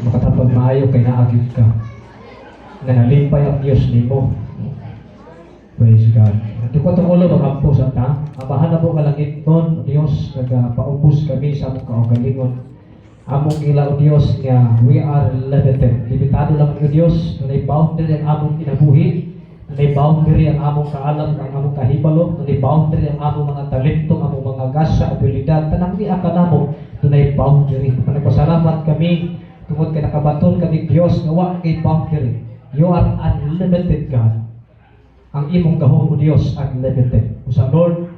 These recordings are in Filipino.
makatapag maayo kay naagid ka. Na nalimpay ang Diyos nimo. Praise God. At ko itong ulo, magampo sa ta. Amahan na po kalangit nun, Diyos, nagpaubos kami sa mong kaugalingon. Among ila o Diyos nga, we are limited. Limitado lang ang Diyos, nanay boundary ang among kinabuhi, nanay boundary ang among kaalam, ang among kahibalo, nanay boundary ang among mga talento, among mga gasa, abilidad, tanang di aka namo, nanay boundary. Nagpasalamat kami, tungkol kay nakabaton kami Diyos, gawa kay boundary. You are unlimited God. Ang imong gahom o Diyos unlimited. Kung sa Lord,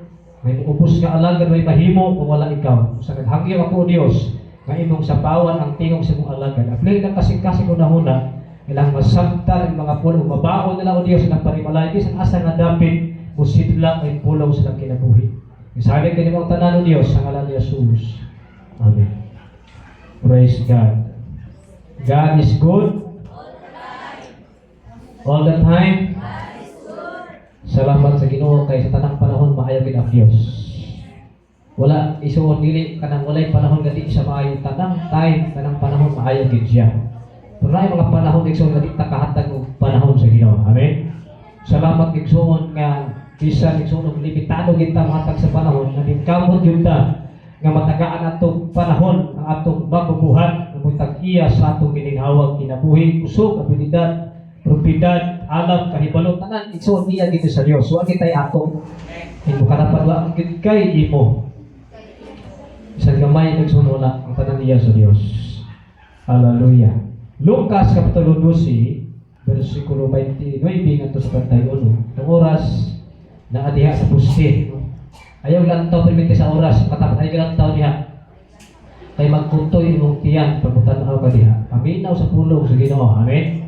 may ubos nga alagad, may mahimo kung wala ikaw. Kung sa naghangyo ako o Diyos, nga imong sapawan ang tingog sa imong alagad. Apli ng kasing-kasing una-una, ilang masabtan ang mga pulo, mabaon nila o Diyos ng panimalay, bisan asa nga David, musidla ay pulaw silang kinabuhi. Isabi ka nimong tanan o Diyos, sa ngalan ni Jesus. Amen. Praise God. God is good. All the time. Salamat sa Ginoo kay sa tanang panahon maayo gid ang Dios. Wala isuon dili kanang walay panahon gati sa maayo tanang time kanang panahon maayo gid siya. Pero na mga panahon igsoon gati ta kahatag og panahon sa Ginoo. Amen. Salamat igsoon nga bisan igsoon og limitado gid ta matag sa panahon nga kamot gyud ta nga matagaan atong panahon ang atong mabubuhat nga mutag-iya sa atong gininhawag kinabuhi, kusog, abilidad, propiedad, alam, kahibalo, tanan, igsoon niya dito sa Diyos. Huwag kita'y atong hindi ka napadwa kay imo. Isang gamay nagsuno na ang tanan niya sa Diyos. Hallelujah. Lucas Kapitulo 12, versikulo 29 ngadto sa 31. Ang oras na adiha sa puste. Ayaw lang taw permite sa oras, katapat ay lang taw diha. Kay magkuntoy imong tiyan pagbutan-aw ka diha. Paminaw sa pulong sa Ginoo. Amen.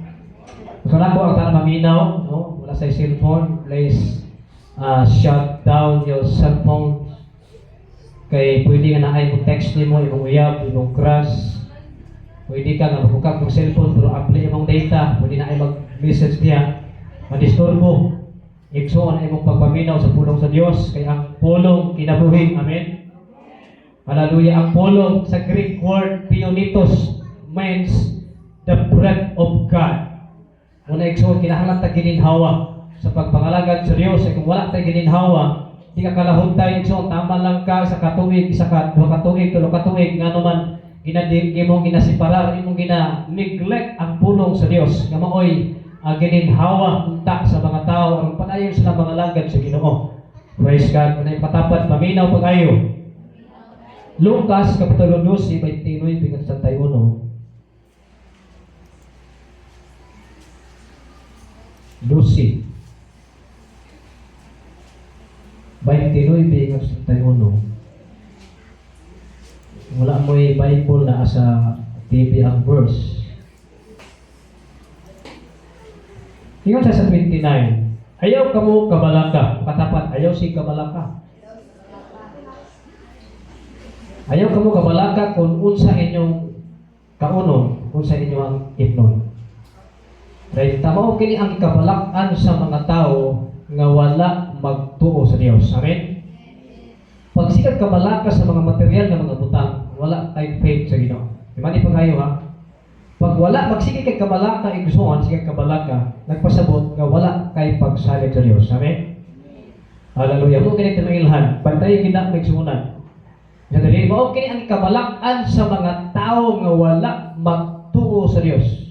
Kung na po ang tanang maminaw, no? Wala sa cellphone, please shut down your cellphone. Kay pwede nga na ay mo text nimo, imong uyab, imong crush. Pwede ka nga magbuka ng cellphone, pero apply imong data, pwede na ay mag-message niya. Madisturbo. Igsoon ay imong pagpaminaw sa pulong sa Diyos, kay ang pulong kinabuhi. Amen? Hallelujah. Ang pulong sa Greek word, pionitos, means the breath of God. Muna igsoon, kinahanglan ta gininhawa sa pagpangalagad sa Diyos. Kung wala tayo gininhawa, di ka kalahuntay igsoon, tama lang ka sa katuig, isa ka, dua katuig, tulo katuig, nga naman ginadigay mo, ginasiparar, imong gina-neglect ang pulong sa Diyos. Nga maoy, gininhawa unta sa mga tao, ang panayon sila mga lagad sa Ginoo. Praise God. Kung patapat, paminaw pag-ayo. Lucas, Kapitulo 12, 29, 31. Lucy 29 31. Wala mo'y Bible na sa TV ang verse. Ingon sa 29. Ayaw ka mo kabalaka. Katapat, ayaw si kabalaka. Ayaw ka mo kabalaka kung unsa inyong kaunon, unsa inyong itnon. Right? Tama kini ang kabalakan sa mga tao nga wala magtuo sa Dios. Amen? Pag sikat kabalaka sa mga material na mga butang, wala kay faith sa Ginoo. Imani pa kayo ha? Pag wala, magsigit kay kabalaka, igsuon, sikat kabalaka, nagpasabot nga wala kay pagsalig sa Dios. Amen? Hallelujah. Mo kini ilhan, pantay gina magsuunan. Nadali mo kini ang kabalakan sa mga tao nga wala magtuo sa Dios.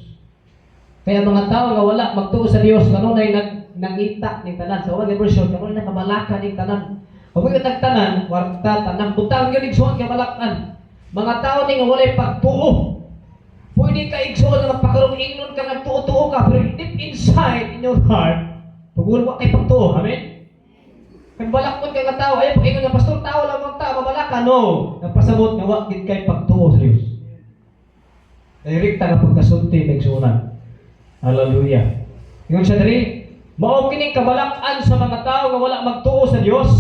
Kaya mga tao nga wala magtuo sa Dios, kanunay nangita ning tanan. Sa wala version, kanunay nakabalaka ning tanan. Kung yung nagtanan, kwarta, tanang butang yun, igsuon kabalakan. Mga tao ni nga walay pagtuo. Pwede ka igsuon na magpakarong ingnon ka, nagtuo-tuo ka, pero deep inside in your heart, pag-ulo kay pagtuo. Amen? Kung balakon kay nga tao, ayaw pag-ingon nga, pastor, tao lang mga tao, mabalaka. No! Nagpasabot nga wakit kay pagtuo sa Dios. Direkta nga pagkasunti, nagsuunan. Hallelujah. Yung siya dali, mao kining kabalakan sa mga tao nga wala magtuo sa Dios,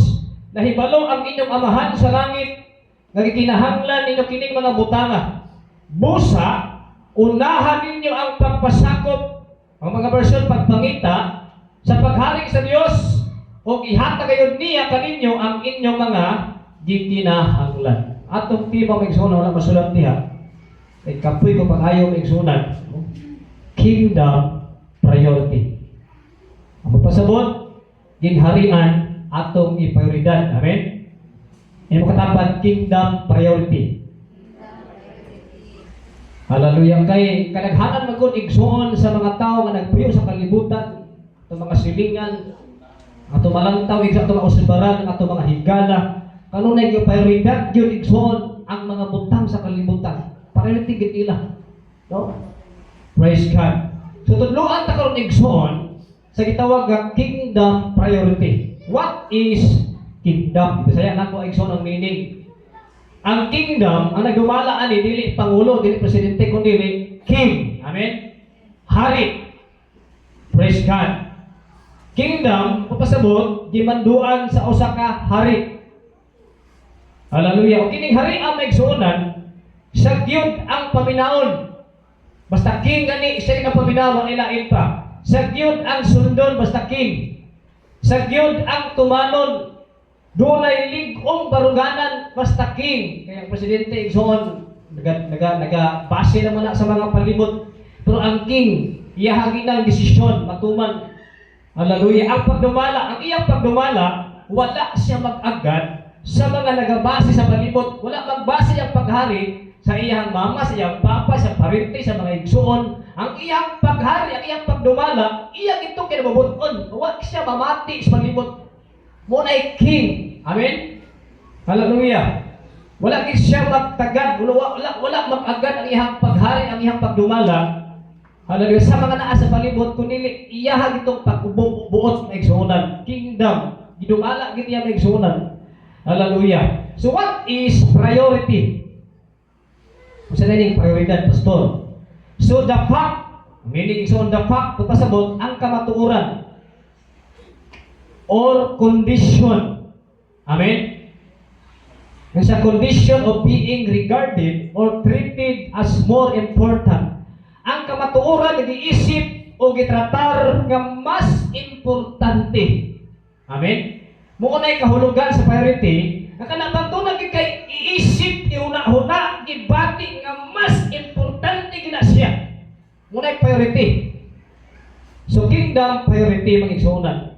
nahibalo ang inyong amahan sa langit, nagikinahanglan ninyo kining mga butanga. Busa, unahan ninyo ang pagpasakop, ang mga version pagpangita, sa pagharing sa Dios, o ihata kayo niya kaninyo ang inyong mga gikinahanglan. Atong tiba may wala masulat niya. kapoy ko pag-ayaw igsunan. Kingdom priority. Ang magpasabot, gingharian atong iprioridad. Amen? Yung makatapat, kingdom priority. Hallelujah. Kay kadaghanan magod igsuon sa mga tao nga nagpuyo sa kalibutan, atong mga silingan, atong malantaw, atong mga usibaran, atong mga higala, kanunay yung prioridad yun igsuon ang mga butang sa kalibutan. Priority gid nila. No? Praise God. So tudloan ta karon igsuon sa gitawag nga kingdom priority. What is kingdom? Bisaya nako igsuon ang meaning. Ang kingdom, ang nagdumala ani dili pangulo, dili presidente kundi dili king. Amen. Hari. Praise God. Kingdom, papasabot, gimanduan sa usa ka hari. Hallelujah. O kining hari ang naigsuonan, sa gyud ang paminaon. Basta king gani, siya ang paminaon, ilain pa. Sa gyud ang sundon, basta king. Sa gyud ang tumanon, dunay lig-ong baruganan, basta king. Kaya ang presidente igsuon, naga-base naman na sa mga palibot. Pero ang king, iyahagi ng desisyon, matuman. Hallelujah. Ang pagdumala, ang iyang pagdumala, wala siya mag-agad sa mga nagabase sa palibot. Wala magbase ang paghari sa iyang mama, sa iyang papa, sa parente, sa mga igsuon. Ang iyang paghari, ang iyang pagdumala, iyang itong kinabubuton. Wala siya mamati sa palibot. Muna'y king. Amen? Hallelujah. Wala siya magtagad, wala mag-agad ang iyang paghari, ang iyang pagdumala. Hallelujah. Sa mga naa sa palibot, kundi iyahag itong pagbuot na igsuonan. Kingdom. Gidumala, ganyan na igsuonan. Hallelujah. So what is priority? Kung saan yung prioridad, pastor? So the fact, meaning igsuon the fact, pasabot, ang kamatuuran or condition. Amen? Yung sa condition of being regarded or treated as more important. Ang kamatuoran nag-iisip o gitratar nga mas importante. Amen? Muunay kahulugan sa priority, nga kanang tunag kay iisip iuna-una gibati nga mas importante gina siya. Muunay priority. So kingdom priority magigsuonan.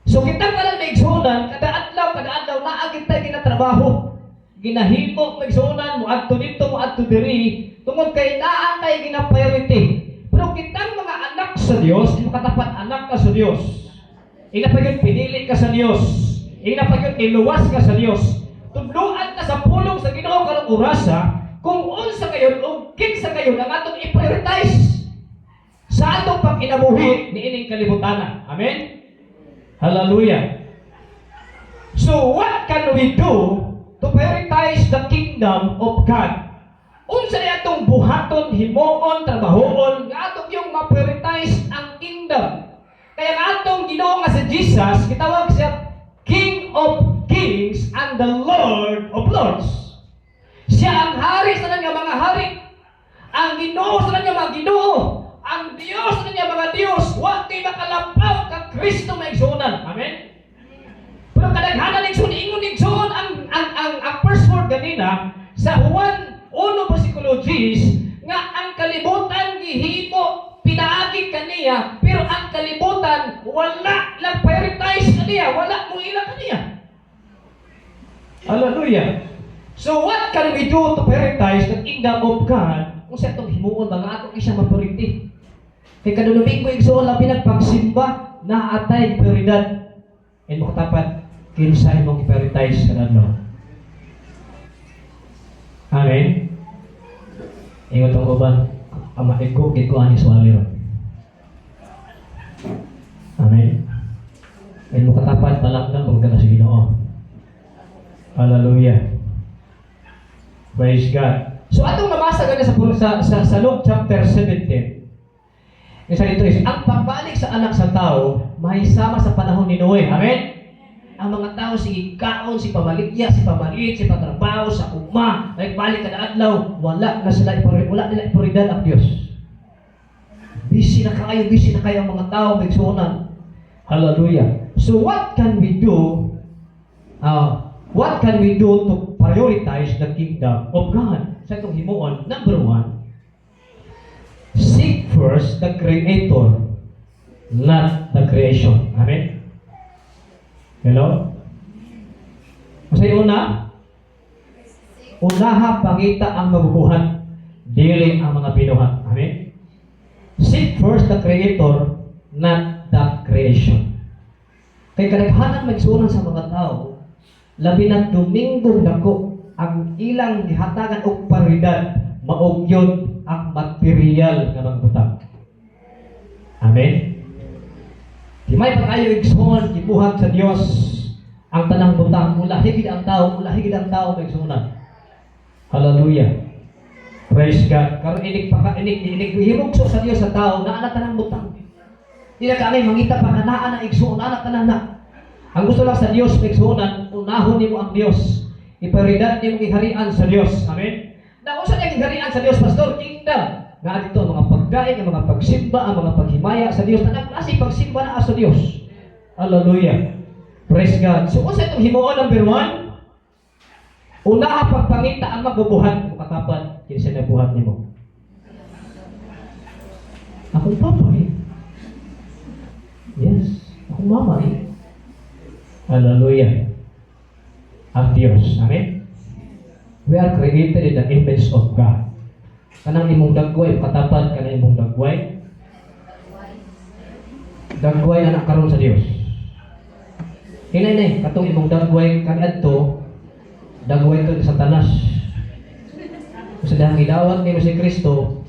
So kita pala magigsuonan kada adlaw naa kita ginatrabaho. Ginahimo magigsuonan mo adto dito mo adto diri. Tungod kay naa kay gina-priority. Pero kitang mga anak sa Dios, di makatapat anak ka sa Dios. Inapagyon pinili ka sa Dios. Inapagyon iluwas ka sa Dios. Tudloan ka sa pulong sa Ginoo karong orasa kung unsa kayon o kinsa kayon ang atong i-prioritize sa atong pag-inabuhi niining kalibutan. Amen. Hallelujah. So what can we do to prioritize the kingdom of God? Unsa ni atong buhaton, himuon, trabahoon, nga atong yung ma-prioritize ang kingdom. Kaya nga atong Ginoo nga si Jesus, gitawag siya King of Kings and the Lord of Lords. Siya ang hari sa nga mga hari. Ang Ginoo sa nga mga Ginoo. Ang Dios sa nga mga Dios. Wa kay makalampaw ka Kristo may igsuonan. Amen? Pero kadaghanan igsuon ang first word ganina sa Juan 1:10 nga ang kalibutan gihimo pinaagi kaniya pero ang kalibutan wala lang prioritize kaniya, wala mo ila kaniya. Hallelujah. So what can we do to prioritize the kingdom of God? Kung sa itong himuon mga atong isang mapriority. Kay kada Domingo igsuon labi nagpagsimba na atay prioridad. And makatapat kinsa imong i-prioritize kanadto. Amen. Ingat ang uban, amaigko kay ko ani swaliro. Amen. Ay mo katapat talakdan pagka sa Ginoo. Hallelujah. Praise God. So atong nabasa gani sa Luke chapter 17. Isa dito is ang pagbalik sa anak sa tao mahisama sa panahon ni Noe. Amen. Ang mga tao si kaon, si pamaligya, si pamalit, si patrabaho, sa uma, nagbalik kada adlaw, wala na sila wala nila prioridad ang Dios. Busy na kayo ang mga tao magsuonan. Hallelujah. So what can we do? What can we do to prioritize the kingdom of God? Sa itong himuon, number one, first the Creator, not the creation. Amen? Hello? Masay una? Unaha pangita ang mabubuhat, dili ang mga binuhat. Amen? Seek first the Creator, not the creation. Kay kadaghanan magsunan sa mga tao, labi na Domingo dako ang ilang gihatagan og paridad, maog yun ang material nga magbutang. Amen? Di may pa kayo igsoon, gibuhat sa Dios ang tanang butang, mula higid ang tao magsunan. Hallelujah. Praise God. Karon inig himugso sa Dios sa tao na anak tanang butang. Di na kanay mangita pa kanaan na igsoon anak tanan na. Ang gusto lang sa Dios igsuonan, unahon nimo ang Dios. Iparidad nimo giharian sa Dios. Amen. Na usa ning giharian sa Dios, pastor, kingdom. Nga dito ang mga pagdaig, ang mga pagsimba, ang mga paghimaya sa Dios. Tanang klase pagsimba na sa Dios. Hallelujah. Praise God. So usa itong himuon number 1. Unaha pagpangita ang magbubuhat mo katapat kinsa na buhat nimo. Akong papa eh. Yes, akong mama eh. Hallelujah. Ang Diyos. Amen? We are created in the image of God. Kanang imong dagway, katapat kanang imong dagway. Dagway na nakaroon sa Diyos. Hinay-nay, katong imong dagway kaniadto, dagway to ni Satanas. Kung sa dahang idawat nimo si Kristo,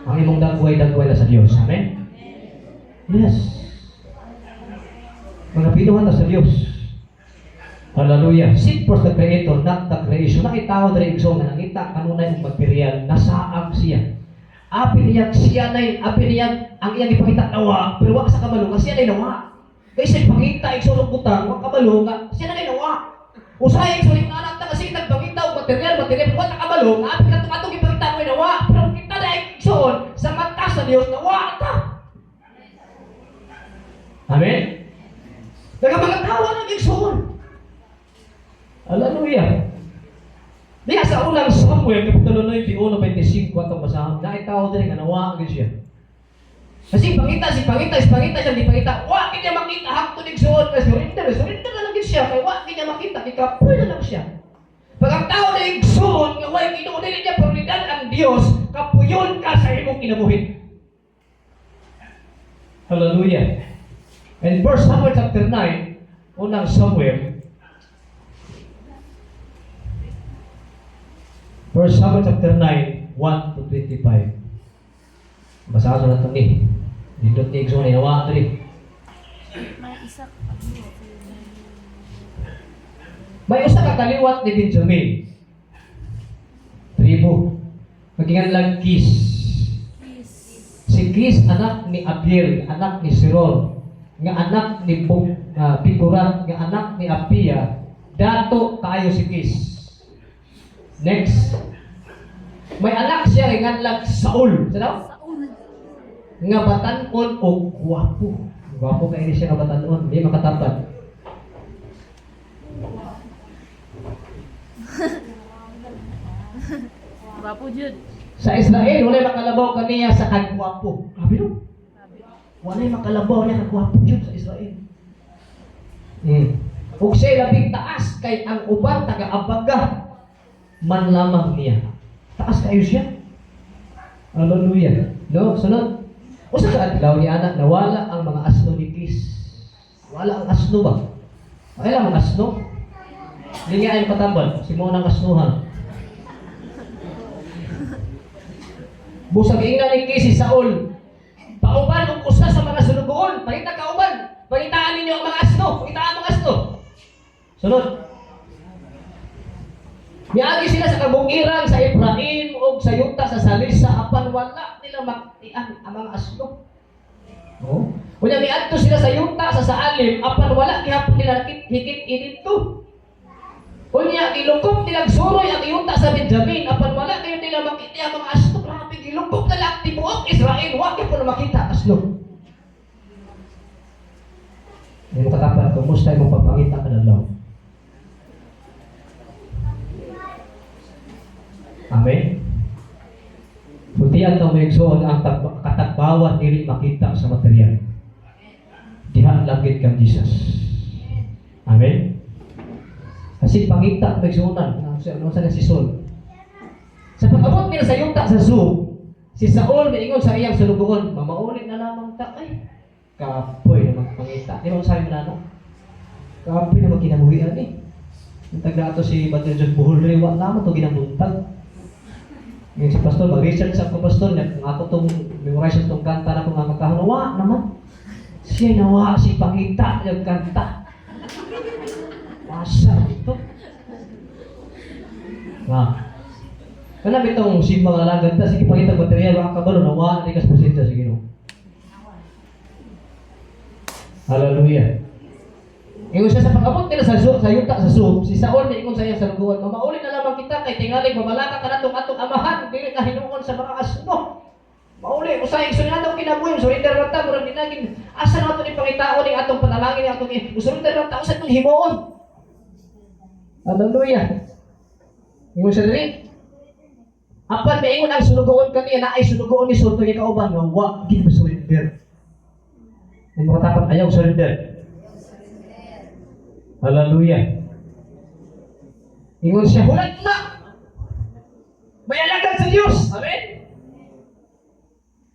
ang imong dagway na sa Diyos. Amen? Yes. Mga pinuhan na sa Diyos. Hallelujah. Seek first the Creator, not the creation. Nakitaw diri igsoon nga nakita kanunay ang material, nasaag siya. Apin niya siya nay, apin niya ang iyang ipakita nawa, pero wa sa kabalo kasi siya nay nawa. Kasi pangita igsoon butang, wa kabalo nga siya nay nawa. Usay igsoon nga anak ta kasi nagpangita og material, wa sa kabalo nga apin katong ipakita mo nawa, pero kita na igsoon sa mata sa Dios nawa ta. Amen. Daga mga tawa ng igsoon. Hallelujah. Diya sa unang Samuel, kapitulo 9, 1:25 atong basahan. Dahil tao din nga nawa gyud siya. Kasi pangita siya di pangita. Wa kanya makita hakto ning suod kasi surrender na lang gyud siya kay wa kanya makita ikapoy na lang siya. Pag ang tao na igsoon nga way kinuunin niya prioridad ang Dios, kapuyon ka sa imong kinabuhi. Hallelujah. And 1 Samuel chapter 9, unang Samuel 1 Samuel chapter 9, 1-25. Basahan na ito ni. Dito ni Igsoon na inawa ito May usa ka kaliwat ni Benjamin. Tribo. Maging lang Kis. Si Kis, anak ni Abiel, anak ni Sirol, nga anak ni Pigurat, nga anak ni Apia, dato kayo si Kis. Next. May anak siya nga lang Saul. Saul. Nga batanon o gwapo. Gwapo kayo siya nga batanon. Hindi makatapat. Gwapo jud. Sa Israel, walay makalabaw kaniya sa kagwapo. Grabe no? Walay makalabaw niya kagwapo jud sa Israel. Ug siya labing taas kay ang uban taga-abaga man lamang niya. Taas kayo siya. Hallelujah. No, sunod. Usa ka adlaw ni anak nawala ang mga asno ni Kis. Wala ang asno ba? Ay lang ang asno. Hindi nga ay patambal. Si mo nang asnuhan. Busag ingna ni Kis si Saul. Pauban og usa sa mga sunugoon. Pangita kauban. Pangitaan ninyo ang mga asno. Pangitaan ang mga asno. Sunod. Miagi sila sa kabungiran sa Efraim o sa Yuta sa Salisa apan wala nila maktian ang mga asno. Oh. Unya miadto sila sa Yuta sa Saalim apan wala gihapon nila hikit inito. Unya gilukop nila suroy ang Yuta sa Benjamin apan wala kayo nila makita ang mga asno. Grabe gilukop na lang tibuok Israel wa gyud makita asno. Hindi mo katapat kumusta imong pagpangita kadalaw. Amen. Butihan ito may igsoon ang bawat dili makita sa material. Diha langit kang Jesus. Amen. Kasi pangita magsunan ang sa si Saul. Sa pag-abot nila sa yuta sa Zub, si Saul miingon sa iyang sulugoon, mamaulit na lamang ta ay kapoy na magpangita. Di ba sabi mo na no? Kapoy na magkinabuhian eh. Yung tagdato si Batil John Buhol Rewa naman ito ginabuntag. Yung si Pastor, mag-research sa ko Pastor, kung ako itong memorize itong kanta na kung magkahon, nawa naman. Siya nawa si pangita yung kanta. Masa ito. Kanang itong simbang alagad ta, sige pangita material, baka kabalo, nawa, hindi ka presensya, sige no. Hallelujah. Ingon siya sa pag-abot nila sa yuta sa Zub, si Saul na ingon sa iyang saluguan, mamaulit na lamang kita kay tingalig mabalaka ka natong atong amahan, dili ka hinuon sa mga asno. Mauli, usay gusto na atong kinabuhi, surrender ra ta, murag dinagin, asa na ato ni pangitao ni atong panalangin ni atong surrender ra ta sa atong himuon. Hallelujah. Ingon siya diri. Apan maingon ang sulugoon kaniya na ay sulugoon ni Saul tong ikauban nga wa gid surrender. Ang mga tapat ayaw surrender. Hallelujah. Ingon siya, hulat na! May alagad sa Diyos! Amen?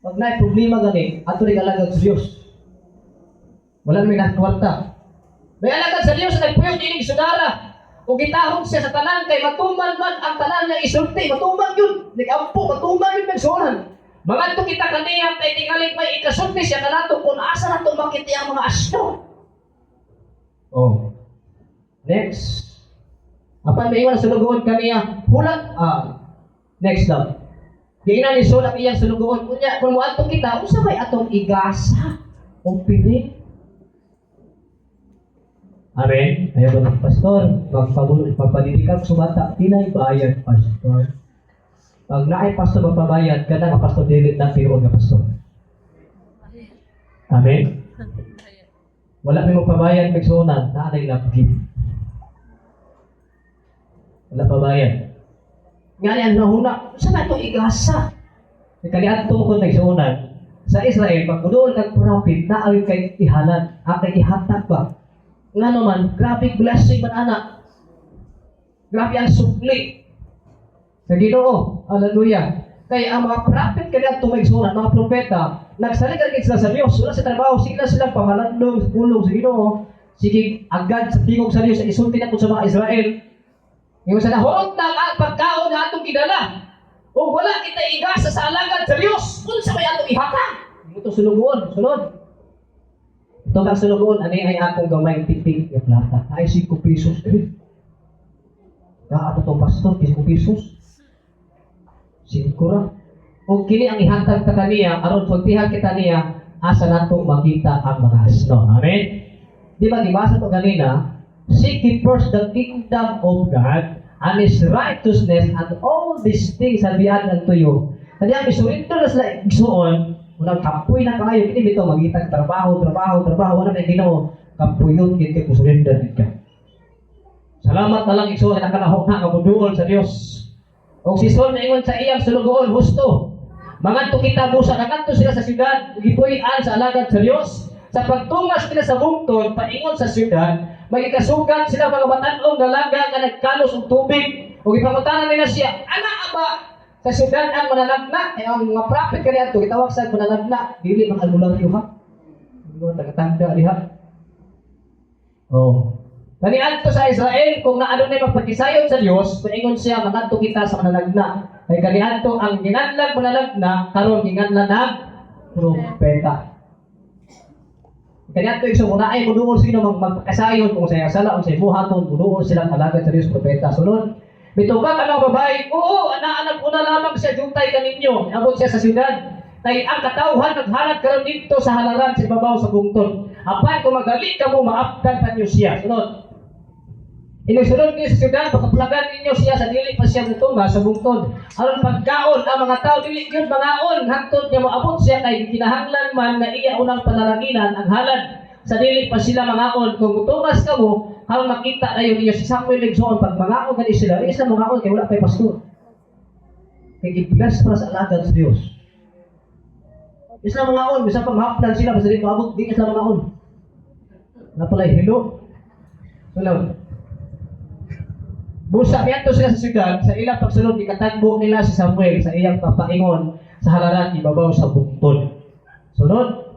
Pag na'y problema gani, ato rin alagad sa Diyos. Wala may nakwarta. May alagad sa Diyos, nagpuyog ining sudara. Kung gitahong siya sa tanan, kay matumal man ang tanan niya isulti. Matumal yun. Nag-ampo, matumal yun nagsunan. Mga ito kita kaniya, kay tingaling may ikasulti siya na nato kung asa na ito makiti ang mga asno. Oh. Next. Apan may iwan sa sulugoon kaniya, hulat, next daw. Gina ni Saul ang iyang sulugoon. Kunya, kung mo atong kita, usa may atong igasa o pili. Amen. Ayaw ba ng pastor? Magpapalilikan sa bata, tinay bayad, pastor. Pag naay pastor magpabayad, ka na pastor dili na tinuod nga pastor. Amen. Wala may magpabayad, magsunan, na anay love gift. Wala pa bayan. Nga yan, nahuna, saan na itong igasa? Kalian ito kung nagsuunan, sa Israel, pag udoon kang prophet, naawin kay ihalan, kay ihatag ba? Nga naman, grabe blessing man anak. Grabe ang supli. Sa Ginoo, hallelujah. Kaya ang mga prophet kalian ito nagsuunan, mga propeta, nagsaligay sila sa Diyos, wala sa trabaho, sila silang pamalandong, pulong sa Ginoo, sige agad sa tingog sa Diyos, isulti na po sa mga Israel. Yung sa nahulog na ang pagkaon na atong gidala. O wala kita igasa sa alagad sa Diyos, kung sa may atong ihatag. Ito sulugoon, sunod. Ito ang sulugoon, ani ay akong gamay tipig ng plata. Ay 5 pesos. Ato itong pastor, 5 pesos. 5 ra. O kini ang ihatag ka kaniya, aron pagtihag kita niya, asa natong makita ang mga asno. Amen? Di ba, dibasa ito kanina, seek ye first the kingdom of God and His righteousness, and all these things shall be added unto you. Kaya ang surrender na sila igsuon, unang kapoy na kayo, kini bito magitag trabaho, wala na Ginoo, kapoyon kiti ko surrender ka. Salamat na lang igsuon na nakalahok na kamuduol sa Dios. O si Saul na ingon sa iyang sulugoon, husto. Mangadto kita busa, nagadto sila sa syudad, gipuy-an sa alagad sa Dios. Sa pagtungas nila sa bungtod, paingon sa syudad, magikasugat sila mga batan-ong dalaga nga nagkalos og tubig. O ipangutanan nila siya, ana ba sa syudad ang mananagna? Eh, ang mga prophet kaniya ito, gitawag sa mananagna, dili mga albularyo ha? Ano, tagatanda diha. Oh. Kanian to sa Israel, kung naano na magpakisayon sa Diyos, paingon siya, mangadto kita sa mananagna. Kay kanian to, ang ginanlag mananagna, karon ginganlan ng propeta. Kaya ito yung sumuna ay muduol sila magpakasayon kung saya sala o sa buhaton, muduol silang alagad sa Diyos propeta. Sunod, bitubag ang mga babae, oo, anak ko na lamang siya, juntay ka ninyo, abot siya sa siyudad. Kaya ang katauhan naghanap karon dito sa halaran sa ibabaw sa bungtod. Apan kung magalit ka mo, maapdan pa niyo siya. Sunod, inusunod niyo sa siyudad, pagkaplagan ninyo siya sa dili pa siya mutunga sa bungtod. Aron pagkaon, ang mga tao dili yun mangaon, hangtod niya moabot siya kay kinahanglan man na iya unang panalanginan ang halad. Sa dili pa sila mangaon, kung mutungas ka mo, harang makita na yun niyo si Samuel Ligsoon, pag mangaon ka sila, isa mangaon kay wala kay pastor. Kay i-bless para sa alagad sa Diyos. Isla mga on, bisa pang haplan sila, basta di maabot, di isla mga on. Napalay, hello? Hello? Busa niyato sila sa syudad, sa ilang pagsunod, ikatagbo nila si Samuel sa iyang papaingon sa halaran ibabaw sa bukton. Sunod,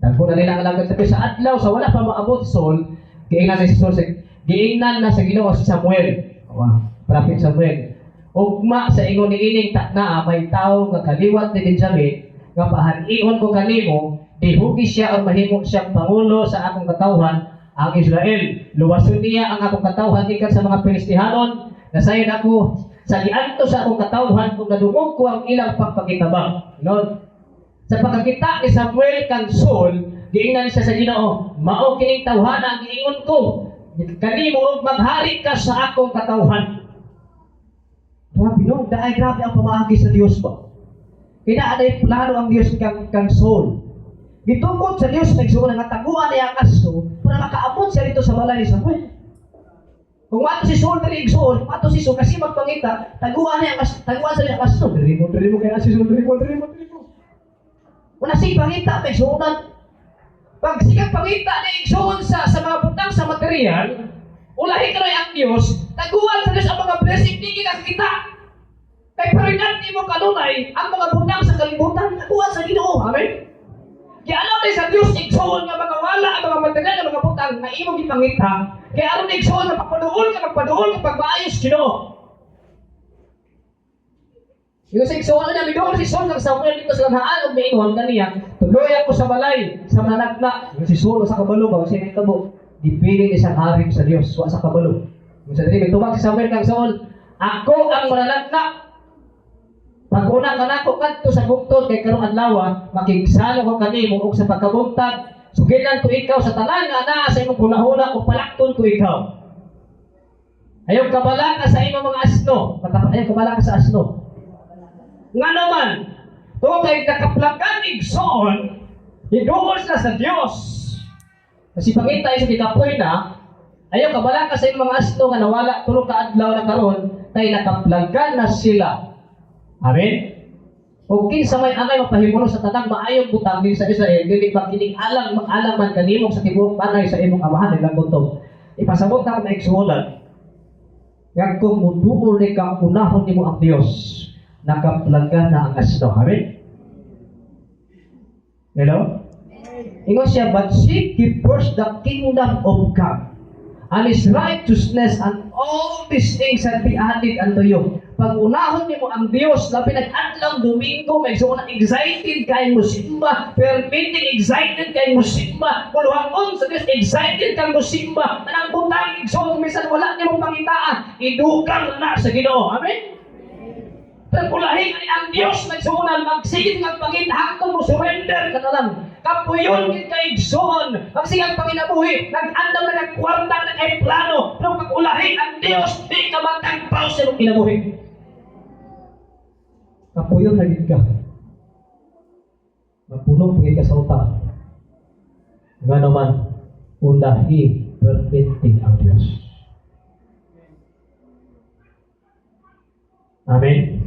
tagbo na nila ang alagad sa adlaw, sa wala pa maabot si Saul, giingnan si Saul, giingnan na sa Ginoo si Samuel. Prophet Samuel. Ugma sa ingon ni ining takna, may tao nga kaliwat ni Benjamin, nga pahanion ko kanimo, dihugi siya o mahimo siyang pangulo sa akong katawhan, ang Israel. Luwason niya ang akong katawhan ikan sa mga Pilistihanon, nasayon ako sa gianto sa akong katawhan kung nadungog ko ang ilang pagpakitabang. Lord, sa pagkakita ni Samuel kang Saul, giingnan siya sa Ginoo, mao kining tawhana ang giingon ko, kanimo maghari ka sa akong katawhan. Grabe no, grabe ang pamaagi sa Dios ba? Kaya aday plano ang Dios kang Saul. Gitungkod sa Dios nagsuon nga taguan niya ang aso para makaabot siya dito sa balay ni Samuel. Kung mato si Saul diri igsoon, mato si Saul kasi magpangita, taguan niya ang aso, taguan sa niya ang aso. Diri mo kaya si Saul, diri mo. Wala si pangita may igsuonan. Pag siya pangita ni igsoon sa mga butang sa material, ulahi ka ang Dios, taguan sa Dios ang mga blessing di kita. Kay parinat ni mo kanunay ang mga butang sa kalibutan, taguan sa Ginoo. Amen. Kaya ano din sa Diyos, igsoon nga mga wala, ang mga material, ang mga butang na imong ipangita. Kaya ano din igsoon, magpaduol ka pagmaayos, Ginoo. Yung sa igsoon niya, midoon si Saul ng Samuel dito sa lamhaan o miingon kaniya, tuloy ako sa balay, sa mananagna. Yung si Saul sa kabalo ba, kasi may tabo, dipiling isang haring sa Diyos, wa sa kabalo. Yung sa dili, may tubag si Samuel kang Saul, ako ang mananagna. Pag una ka na ko kadto sa bugtod kay karong adlaw, makigsalo ko kanimo og sa pagkabuntag, sugilan ko ikaw sa tanan nga naa sa imong hunahuna o palakton ko ikaw. Ayaw kabala ka sa imong mga asno, ayaw kabala ka sa asno. Nga naman, kung kay nakaplagan igsoon, hiduol na sa Dios. Kasi pangita sa kikapoy na, ayaw kabala ka sa imong mga asno nga nawala tulog ka adlaw na karon, kay nakaplagan na sila. Amen? O kinsa may angay mapahimulo sa tanang maayong butang din sa Israel, dili magkining alang man kanimo sa tibuok panay sa imong amahan nilang butong. Ipasabot na na igsuolan. Yang kung muduol ni kang unahon nimo ang Dios, nakaplagan na ang asno. Amen? Hello? Ingon siya, but seek ye first the kingdom of God and His righteousness, and all these things shall be added unto you. Pag unahon niyo ang Diyos, labi nag-adlaw Domingo, may so na excited kayong musimba, permitting excited kayong musimba, kuluhangon sa Diyos, excited kayong musimba, anang butang, so minsan wala niyo mong pangitaan, idukang na sa Ginoo. Amen? Pagkulahin ang Diyos, nagsuunan, magsigit ng pangitahakon mo, surrender ka na lang. Kapuyon kin kay igsoon, magsigang panginabuhi, nag-andam na nagkwarta na kay plano, pero pag-ulahin ang Diyos, di ka matagpaw sa iyong kinabuhi. Kapuyon na gid ka. Mapuno po ka sa utak. Nga naman, ulahi, permitting ang Diyos. Amen?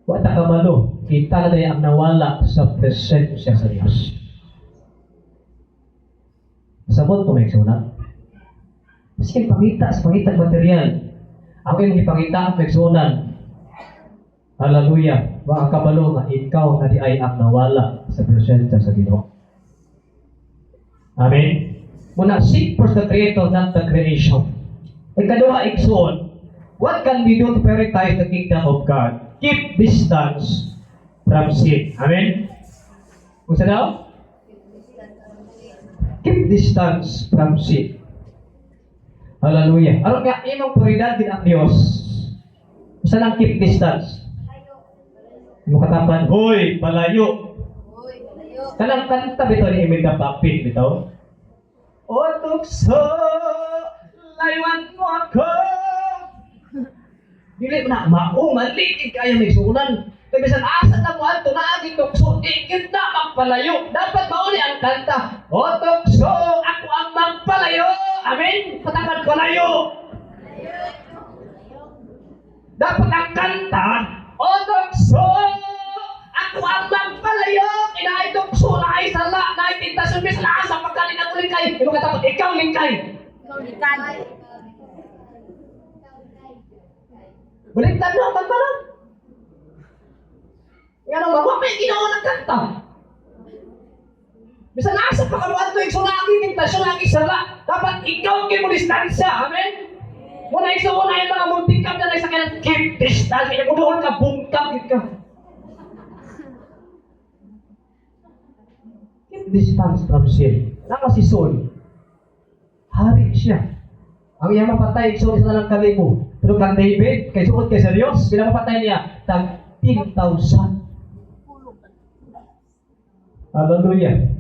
Wata ka malo, kita na ang nawala sa presensya sa Diyos. Sabot po may sunat. Maski pangita sa pangitang material, ako yung ipangita ang pagsunan. Hallelujah. Waka kabalo nga ikaw na di ay ang nawala sa presensya sa Ginoo. Amen? Muna, seek first the Creator, not the creation. Ikaduha, igsoon. What can we do to prioritize the kingdom of God? Keep distance from sin. Amen? Kung sa daw? Keep distance from sin. Hallelujah. Aron nga, imong prioridad din ang Diyos. Kung lang keep distance? Yung katapan, hoy, palayo. Kanang kanta bito ni Imelda Papit, bito. O tukso, laywan mo ako. Dili na, maliit kayo may sunan. Kaya bisan asa na mo ato na aging tukso, ikit na magpalayo. Dapat mauli ang kanta. O tukso, ako ang magpalayo. Amen? Patakan palayo. Dapat ang kanta, o tukso, ako ang magpalayo. lingkay. Imo katapos, ikaw lingkay. Ikaw likan. Baliktad na ang kanta na. Yan ang mga may ginawa ng kanta. Bisa nasa pa kaluan to, so lagi kintasyon, lagi sala. Dapat ikaw kayo mo distansya. Amen? Muna isa mo na yung mga muntikap na sa kanya, keep distance. Kaya kung doon ka, bungkap ka. Keep distance from sin. Nama si Saul. Hari siya. Ang iyang mapatay, Saul isa na lang kalibo. Pero kang David, kay suot kay sa Diyos, pinamapatay niya, tag 10,000. Hallelujah.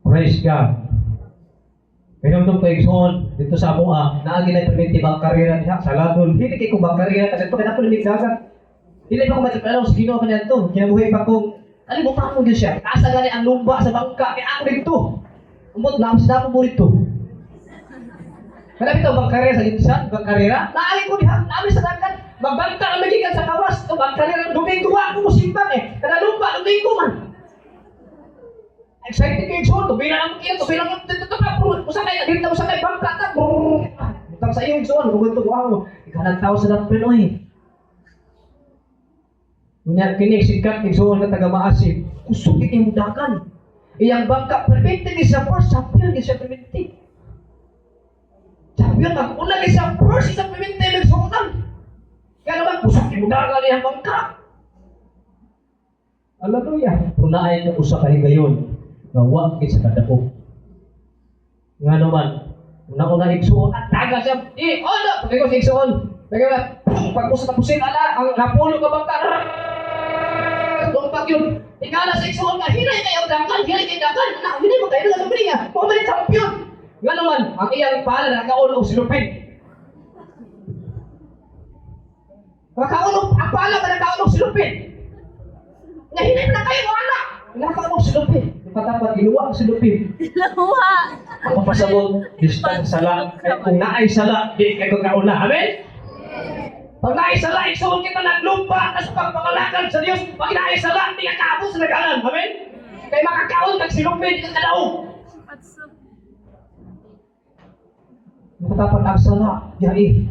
Praise God. Pinamdong kay Son, dito sa Amoa, naagi na perminti bang karera niya sa ladol. Hindi kay kong bang karera, kasi ito kaya ako naligagan. Hindi pa ko matipalaw sa ginawa ka niya ito. Kinabuhay pa kong, kalimutan mo din siya. Asa gani ang lumba sa bangka, kaya ako dito. Umot na, sinapo mo dito. Kaya ito, bang karera sa ginsan, bang karera, naagi ko niya, namin sa dagat. Magbangka ang magigan sa kawas. Ito, bang karera, Domingo ako mo simbang eh. Kada lumba, Domingo man. Excited kayo Son, tubira lang kayo, tubira lang kayo, usakay, dito usakay, bangka ka, butang sa iyo, Son, huwag ito, wow, ikaw tao sa dapat Pinoy. Kunya, kini sikat ni Son na taga-maasip, kusog yung mudakan. Iyang bangka, perminti ni sa first, champion ni siya perminti. Champion, nag-una ni sa first, isang perminti ni Sonan. Kaya naman, kusog yung mudakan iyang bangka. Hallelujah. Punaay na usa ka higayon. Gawa kay sa kadako. Nga naman, una-una igsuon at taga siya. Ano? Pagay ko sa igsuon. Pagay ko, pag usa tapusin, ang napulo ka bangka. Tumpag yun. Tingala sa igsuon nga, hinay kayo dakan, hinay kayo dakan. Hinay mo kayo na sabi niya. Pumalik champion. Nga naman, ang iyang pala nakaulong silupin. Nakaulong, ang pala ka nakaulong silupin. Nahinay mo na kayo mo anak. Nakaulong silupin. Katapat, iluwa ang silupin. Lawa. Ako pasabot, distance sala. Kung naay sala, di kayo kauna. Amen? Pag naay sala, isuon kita naglumpa na sa pagpangalakan sa Diyos. Pag naay sala, di ka kaabot sa nagalan. Amen? Kaya makakaon kag silupin, di ka kadaog. Katapat ang sala, yai.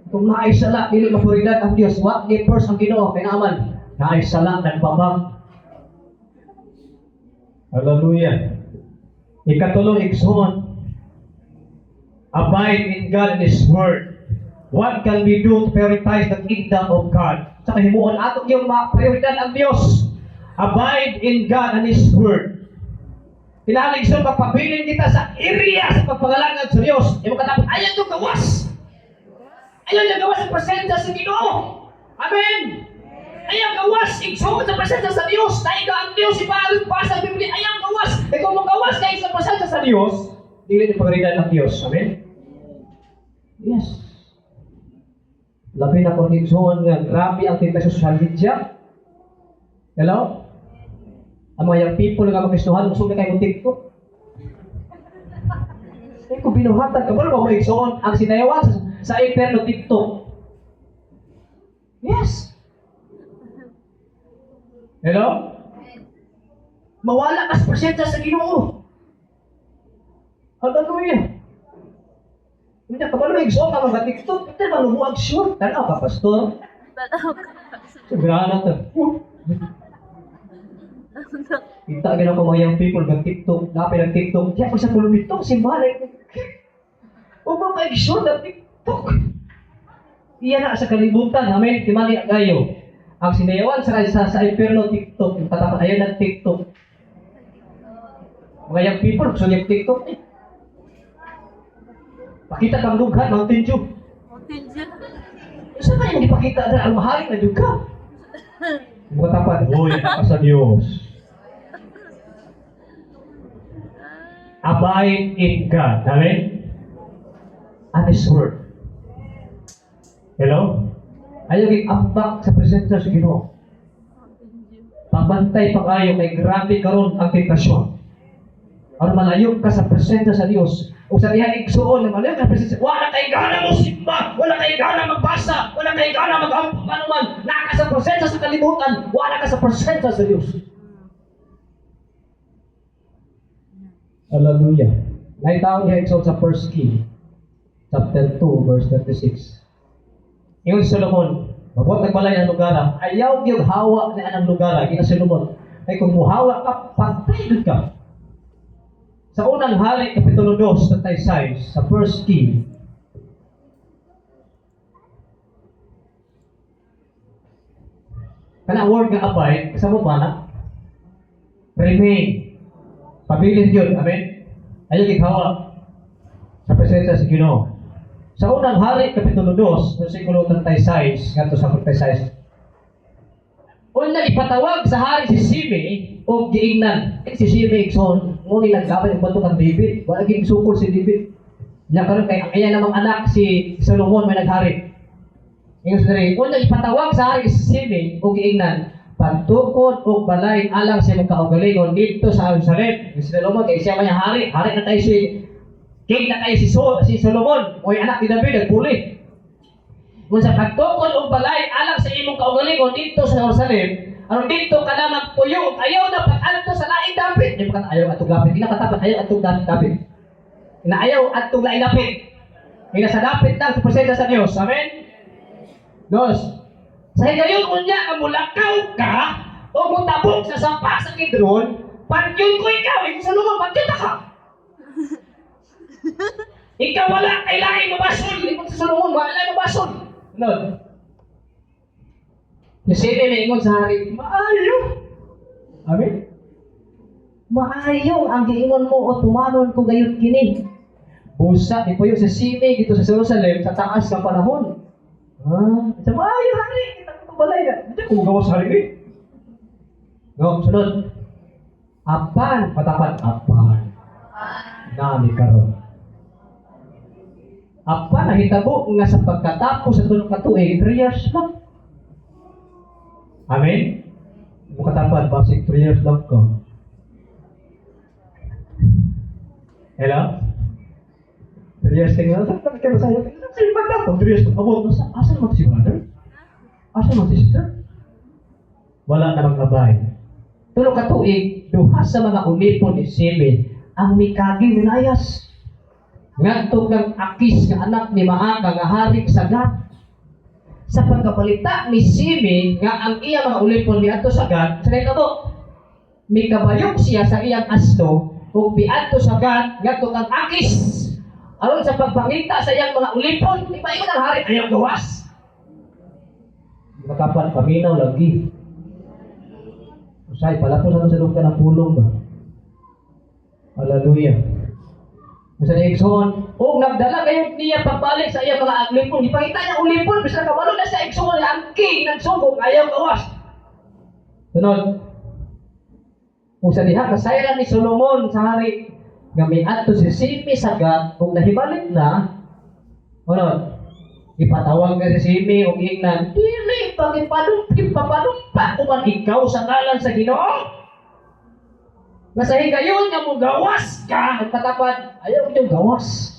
Kung naay sala, dili mapuridad ang Diyos. What the first ang Ginoo kay naaman? Naay sala, nagbabang. Hallelujah. Ikatulo, igsoon. Abide in God and His Word. What can we do to prioritize the kingdom of God? Sa kahimuon, ato yung prioridad ang Diyos. Abide in God and His Word. Kailangan igsoon, magpabilin kita sa area sa pagpangalangad sa Diyos. Yung katapos, ayaw yung gawas. Ayaw yung gawas ang presensya sa Ginoo. Amen. Ayaw gawas, igsoon sa presensya sa Diyos. Dahil ka ang Diyos, ipalit pa sa Biblia. Ayaw gawas. E kung magawas ka sa presensya sa Diyos, hindi rin pagalitan ng Diyos. Amen? Yes. Labi na kung igsoon nga, grabe ang tinta sa social media. Hello? Ang mga young people nga mag-istuhan, gusto na kayo ng TikTok. Eh kung binuhatan ka, wala ba igsoon ang sinayawan sa Eterno TikTok? Yes. Hello? Mawala ka sa presensya sa Ginoo. Hallelujah. Hindi ka ba igsoon ka mga TikTok? Ito ba lumuag sure? Tanaw ka, pastor? Sabihan natin. Kita gano'n ko mga young people ng TikTok, napin ng TikTok. Diyan ko sa pulpito, si Malay. O mga igsoon ng TikTok. Iyan na sa kalibutan. Amen. Timali kayo. Ang sinayawan sa Inferno TikTok, yung katapat ayun ng TikTok. Mga young people, gusto niya TikTok eh. Pakita kang lughan, Mountain Dew. Mountain Dew. Saan na yung ipakita na ang mahaling na duga? Yung katapat, hoy, ako sa Diyos. Abide in God. Amen? And His Word. Hello? Ayaw kay ambak sa presensya sa Ginoo. Pabantay pa kayo kay grabe karon ang tentasyon. Ang malayo ka sa presensya sa Dios. O sa diha igsuon na malayo ka sa presensya. Wala kay gana mo simba, wala kay gana magbasa, wala kay gana mag-ambak manuman. Naka sa presensya sa kalibutan, wala ka sa presensya sa Dios. Hallelujah. Naitaon niya exalt sa 1 King, chapter 2, verse 36. Ingon si Solomon, mabuot nagbalay ang lugar, ayaw yung hawa na anang lugar, gina Solomon. Ay kung muhawa ka, patay ka. Sa unang hari, Kapitulo 2, sa 36, sa 1 King, kana word nga abide, kasama ba na? Remain. Pabilin yun, amen? Ayaw ikaw sa presensya sa Ginoo. Sa unang hari, Kapitulo 2, versikulo 36, ngadto sa 36. Una ipatawag sa hari si Simei o giingnan. Si Simei, so, ngunit naglabay ang bato kang David. Wala ging sukol si David. Niya karon kay ang iya namang anak si Solomon may naghari. Ingon sa rin, una ipatawag sa hari si Simei o giingnan. Pagtukod o balay alang sa mga kaugalingon dito sa Jerusalem. Si Solomon, kaya siya may hari. Hari na tayo si king na tayo si Solomon. O anak ni David, nagpuli. Kung sa pagtukod o balay alang sa imong kaugalingon dito sa Jerusalem, aron dito ka na magpuyo. Ayaw na pag-alto sa laing David. Di ba ayaw atong David? Kinakatapat, ayaw atong David. Inaayaw atong laing David. Inasadapit lang sa presensya sa Diyos. Amen? Dos. Sa higayon unya ka mulakaw ka o mutabok sa sapa sa Kidron, pagyun ko ikaw, ikaw sa lumang pagyun ka. Ikaw wala kailangan mabason, ikaw sa Solomon wala mabason. Lord. Kasi ingon sa hari, maayo. Amen. Maayo ang giingon mo o tumanon ko gayon kini. Busa ipuyo sa Simei dito sa Jerusalem sa taas ng panahon. Sa maayo hari, kita ko balay na. Hindi ko magawa sa hari ni. No, sunod. Apan, patapan, apan. Nami karon. Apan, nahitabo nga sa pagkatapos sa tulong katuig, 3 years lang. Amen? Mukatapan, basig 3 years lang ko. Hello? 3 years tingnan. Saan kayo sa'yo? Sa'yo ba na? 3 years lang. Asan mo si brother? Asan mo si sister? Wala na magkabay. Tulong katuig, duha sa mga ulipon ni Simei, ang mikagi minayas. Ngadto kang Akis nga anak ni Maaka nga hari sa Gat. Sa pagkabalita ni Simei nga ang iya mga ulipon niadto sa Gat, sa kabo, mikabayok siya sa iyang asto ug biadto sa Gat ngadto kang Akis. Aron sa pagpangita sa iyang mga ulipon, di ba ingon ang hari ayaw gawas. Makapan paminaw lagi. Usay pala po sa lupa ng pulong ba? Hallelujah. Sa Exxon, nagdala kayo niya pagbalik sa iyang mga ulipon. Ipakita niya ulipon, bisa kabalo na sa Exxon, ang king nagsugong, ayaw gawas. Sunod. Kung sa diha, kasayran ni Solomon sa hari, gamiat to si Simei sa Gat, kung nahibalik na, ipatawag na si Simei o ingnan, dili, papadumpa, kuman ikaw sa ngalan sa Ginoo. Nasa higayon nga mo gawas ka, ang katapat, ayaw mo gawas.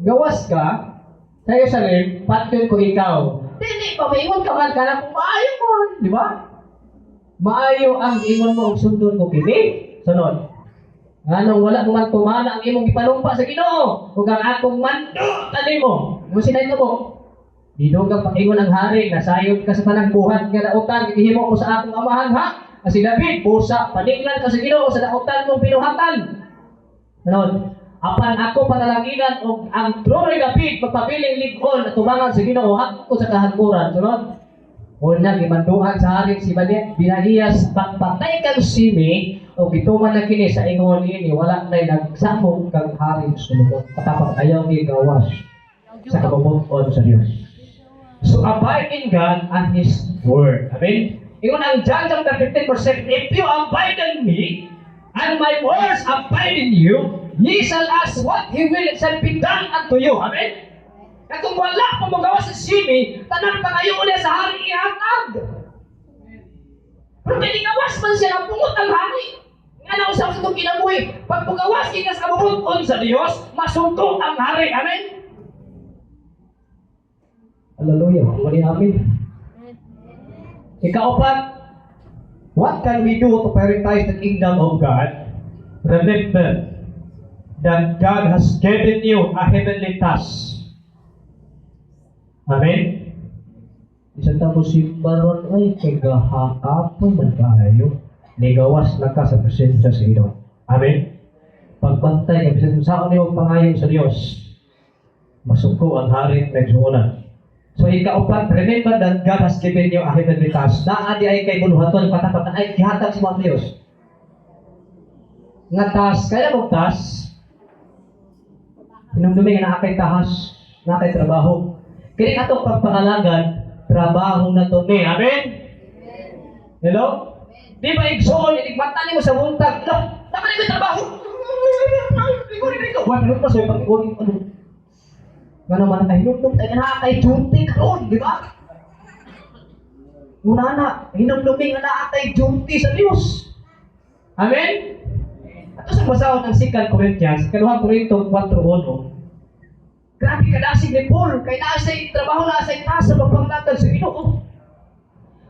Gawas ka, sa Jerusalem, patyon ko ikaw. Hindi, pamaingon ka man ka na kung maayo mo, di ba? Maayo ang ingon mo, sundon ko kini. Sunod. Anong wala mo man tumana ang imong ipanumpa sa Ginoo, ug ang akong mando kanimo. Mo sinay mo. Didog ang paingon ang hari, nasayod ka sa tanang buhat nga nautan, gihimo ko sa akong amahan ha. Kasi David, pusa, paninglan ka sa Ginoo sa nautan mong pinuhatan. Sunod. Apan ako panalanginan og ang trono ni David magpabiling ligon at tumangan sa Ginoo ako sa kahagkuran. Sunod. Una gimanduhan sa hari si Binahiyas pagpatay kang Simei o gituman na kini sa ingon ini wala nay nagsamong kang hari Solomon. Katapat ayaw ni gawas sa kabubuton sa Dios. So abide in God and His Word. Amen? Ingon ang John chapter 15 verse 7, if you abide in me, and my words abide in you, ye shall ask what He will, it shall be done unto you. Amen? At kung wala pa magawa sa Simei, tanang pangayon niya sa hari ihatag. Pero pwede gawas man siya ang pungot ang hari. Nga na usap sa itong kinabuhi, pag pugawas ka sa kabubuton sa Diyos, masugod ang hari. Amen? Hallelujah. Mali amin. Ikaapat, What can we do to prioritize the kingdom of God? Remember that God has given you a heavenly task. Amen? Isang tapos yung baron ay kagahakapon man kayo. Nigawas na ka sa presensya sa Ginoo. Amen? Pagbantay ka, bisan saan niyo pangayon sa Diyos, masuko ang hari nagsuunan. So ikaupat, remember that God has given you a heavenly task. Naadi ay kay buluhaton, patapat na ay gihatag sa mga Diyos. Nga task, kaya mo task, hinumdumi nga nakakay tahas, nakakay trabaho. Kaya atong pagpangalagad, trabaho na to ni. Amen? Hello? Di ba igsoon, itigmatan mo sa buntag, tama na yung trabaho. Igunin ito. Wala pa sa'yo, pag-igunin ano. Gano'n man ay hinumdum tayo na kay duty karon, di ba? Muna na, hinumduming na kay duty sa Diyos. Amen? At sa basahon ng 2 Corinthians, 2 Corinto 4:1. Grabe ka nasig ni Paul, kay nasa'y trabaho na sa itaas sa pagpanglatag sa Ginoo.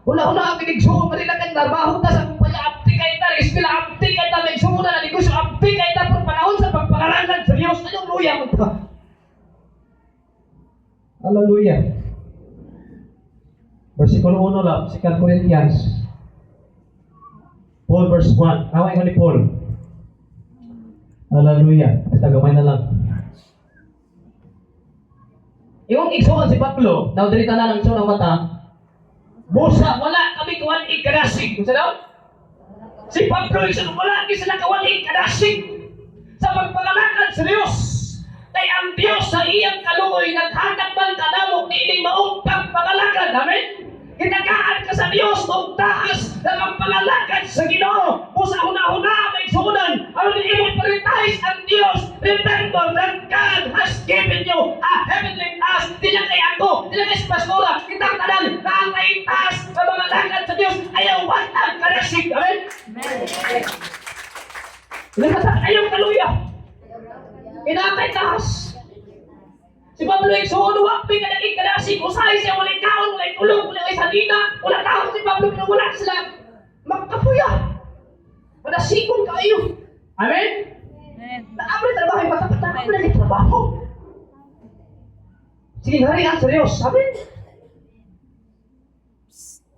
Una-una ang pinigsuon pa nila kang trabaho ta sa kumpanya, abdi kay ta, ispila abdi kay ta, nagsuon na negosyo, abdi kay ta, pero panahon sa pagpangalanan sa Diyos, anong luya mo ta? Hallelujah. Versikulo 1 lang, 2 Corinthians 4 verse 1. Away ko ni Paul. Hallelujah. Basta gamay na lang. Yung igsuon si Pablo, naudrita na lang ng mata, busa, wala kami kawan ikarasig. Kung saan? Si Pablo, wala kami sila kawan ikarasig sa pagpangalanan sa Diyos. Kay ang Diyos sa iyang kaluoy naghatag man kanamo ni ining maong pagpangalagan. Amen? Hinagaan ka sa Diyos o taas na pagpangalagan sa Ginoo. Busa una-una may suunan. Ang imong prioritize ang Diyos. Remember that God has given you a heavenly task. Di lang kay ako, di lang kay si Pastora. Kitang tanan na ang taas na pangalagan sa Diyos. Ayaw watang karasig. Amen? Ayaw kaluya. Kinakay taas. Si Pablo ay suunuwak, may kanaging kanasig, usahay siya, walay kaon, walay tulong, walay salina, wala taon si Pablo, pero wala sila magkapuya. Manasikon kayo. Amen? Naamay trabaho, yung matapat na ako na trabaho. Sige, harihan sa Diyos. Amen?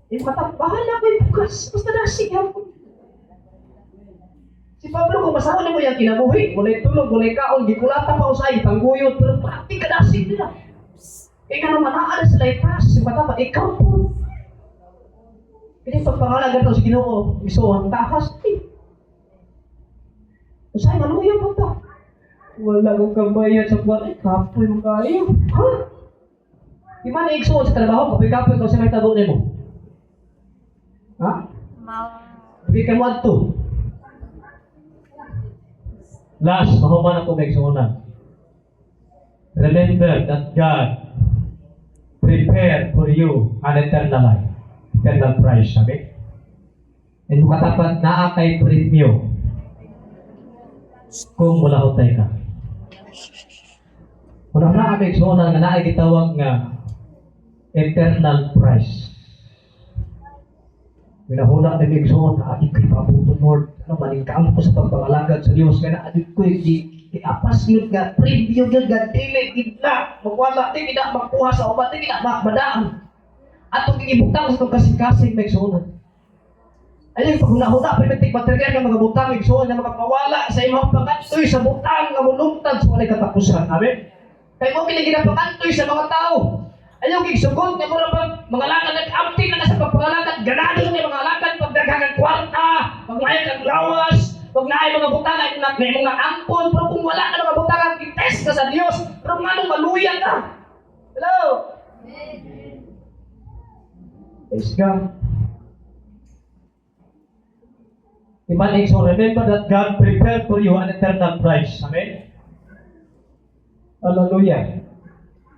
Yung matapat, bahala ko yung bukas, basta nasig ako. Si Pablo, kung masawa na mo yung kinabuhi, walay tulog, walay kaon, gikulata pa usay, pangguyot, pero pati kadasig nila. Kaya nga naman naala sila itas, si matapa, ikaw po. Kaya pagpangalagan ito sa Ginoo, miso ang tahas, usay, maluya po ito. Wala kong kabayan sa buwan, kapoy mo kayo. Ha? Di man na-igsuon sa trabaho, kapoy-kapoy ikaw sa may tago mo. Ha? Hindi ka mo ato. Last, mahuman ako may suunan. Remember that God prepared for you an eternal life, eternal prize, sabi. And katapat na kay premyo kung wala hutay ka. Kung na kami suunan nga naay gitawag nga eternal prize. Minahuna na may suon na ating kay pabuto Lord. Ano, maningkaan ko sa pagpangalagad sa Diyos. Kaya na adik ko i-apas yun nga, preview yun nga, dili, gitna, magwala, di kita magkuha sa ubat, di kita makmadaan. At kung ibutang sa itong kasing-kasing may suonan. Ayun, pag huna-huna, primitik material ng mga butang, may suonan na makapawala sa imong pangantoy sa butang nga mulungtad sa walay katapusan. Amen? Kaya mo kinaginapangantoy sa mga tao. Ayaw gigsugod nga mura pag mga lakad nag-amti na sa pagpangalakad, ganado na mga lakad pag naghagang kwarta, pag naayag ang lawas, pag naayag mga butangan, may mga ampon, pero kung wala ka mga butangan, kitest ka sa Diyos, pero kung anong maluya ka. Hello? Praise God. Imaning, so remember that God prepared for you an eternal prize. Amen? Hallelujah.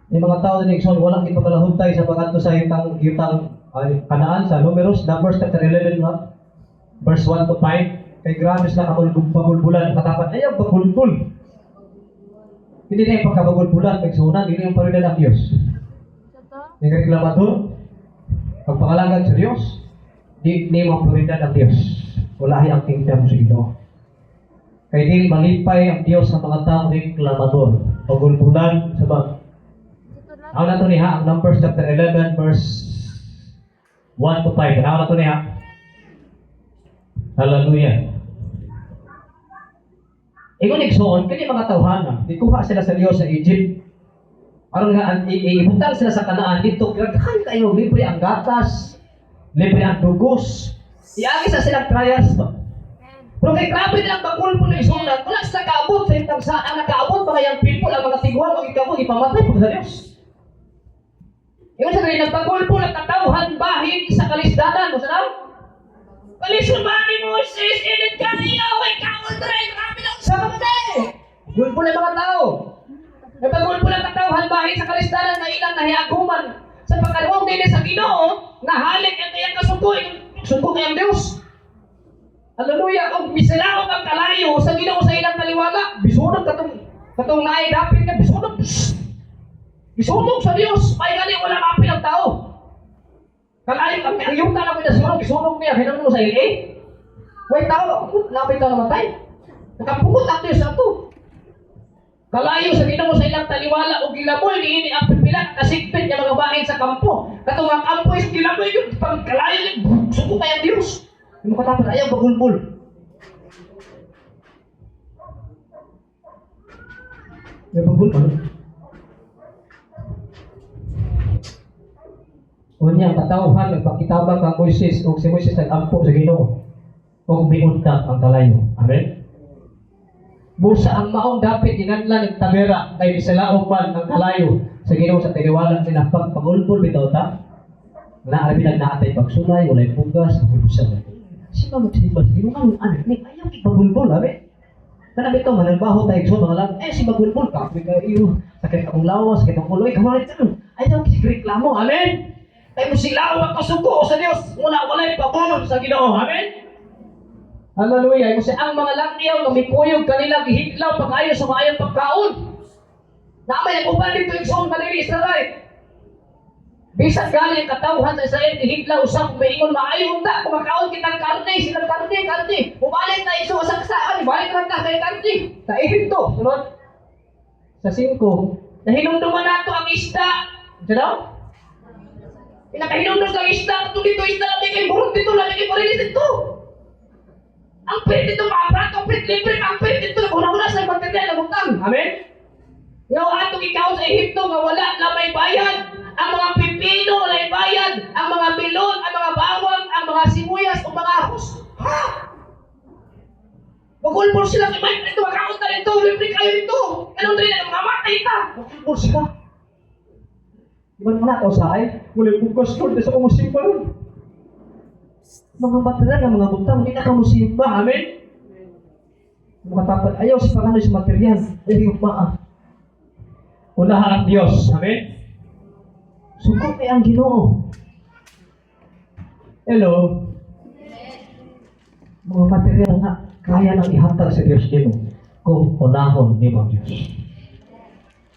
May mga tao din ikson walang ipagkalahuntay sa pagkanto sa yutang Kanaan sa Numbers chapter 11 verse 1 to 5. Kay grabe sila pagulbulan katapat ayaw pagulbul. Hindi na yung pagkabagulbulan pagsunan, hindi yung parida ng Diyos. Yung reklamador, pagpangalagad sa Diyos, Di mo prioridad ang Dios. Walahi ang kingdom sa Ginoo. Kay di malipay ang Dios sa mga taong reklamador. Pagulbulan sa bag. Ako na ito niya, ang Numbers chapter 11 verse 1 to 5. Ako na ito niya. Hallelujah. Ingon igsoon, kani mga tawhana, ikuha sila sa Dios sa Egypt. Aron nga ibutang sila sa Kanaan dito, kaghan kayo libre ang gatas, libre ang dugos. Iagi sa silang trials to. Pero kay grabe nilang bagul po na isunan, wala sa kaabot sa itang saan, ang nakaabot mga yung people, ang mga tiguan, ang ikaw, ipamatay po sa Diyos. Yung sa rin, nagpagul po, nagkatauhan bahin sa kalisdanan, mo sa daw? Kalisuman ni Moses, init ka niya, ikaw, Andre, grabe lang sa mga gulpo na mga tao. Nagpagulpo ng katauhan bahin sa kalisdanan na ilang nahiaguman sa pagkaluwang din sa Ginoo, nahalik ang kayang suko kayang Diyos. Hallelujah! Kung misilaong ang kalayo sa Ginoo sa ilang naliwala, bisunod katong naay dapit ka, bisunod. Bisunog sa Diyos, may gani wala kapil ang tao. Kalayo, ang yuta na ko na sunog, bisunog niya, hinang mo sa ili. Wait tao, lapit tao namatay. Nakapungot ang Diyos na ito. Kalayo sa Ginoo sa ilang taliwala o gilaboy ni ini ang pipila kasigpit niya mga bahin sa kampo. Katong ang kampo is gilaboy yung pag kalayo ni suko kayang Diyos. Yung makatapat ayaw bagulbul. Yung bagulbul. Unya katawhan nagpakitabang kang Moises o si Moises nag-ampo sa Ginoo. O biunta ang kalayo. Amen. Busa ang maong dapit ginanlan ng tabera kay bisalaog man ang kalayo sa Ginoo sa tiniwala nila pagpagulbul bitaw ta. Naarabi nagnaatay pagsulay, walay pugas, busa. Sino magsimba sa Ginoo ang anak ni ayaw ipagulbul, abe. Kana bitaw manalbaho tay igsoon mga lang, si bagulbul ka, iyo sakit akong lawas, sakit akong uloy, kamay tan. Ayaw reklamo, amen. Tay mo sila ang kasuko sa Dios, walay pabulol sa Ginoo, amen. Hallelujah. Kasi ang mga langyaw na may kuyog kanila gihitlaw pag-ayo sa maayong pagkaon. Namay nag-uban dito yung song kanili Israel. Bisan galing katawhan sa Israel gihitlaw usang maingon maayo ta kumakaon kitang karne, silang karne. Umalik na iso sa kasaan, balik lang ta kay karne. Taihim to, sunod. Sa 5, nahinumduman nato ang isda. Diyan Pinakahinumdum sa isda, dito isda, kay burot dito, kay parilis dito. Ang pwede dito maabrato, ang pwede libre, ang pwede dito naguna-una sa material na butang. Amen? Yung atong ikaw sa Ehipto nga wala na may bayad. Ang mga pipino na may bayad. Ang mga milon, ang mga bawang, ang mga sibuyas, ang mga ahos. Ha? Magulbol sila kay Mike nito, makaon na nito, libre kayo nito. Ganun rin ang mga matay ka. Magulbol sila. Iban mo na ako sa ay, wala yung bukas Lord, sa kumusimba ron. Mga material ng mga butang, hindi na kamusimba. Amen? Mga tapat, ayaw sa pangano sa material. Ayaw yung paa. Unahan ang Diyos. Amen? Sukot ay ang Ginoo. Hello? Mga material nga, kaya nang ihatag sa Diyos nimo kung unahon ni ang Diyos.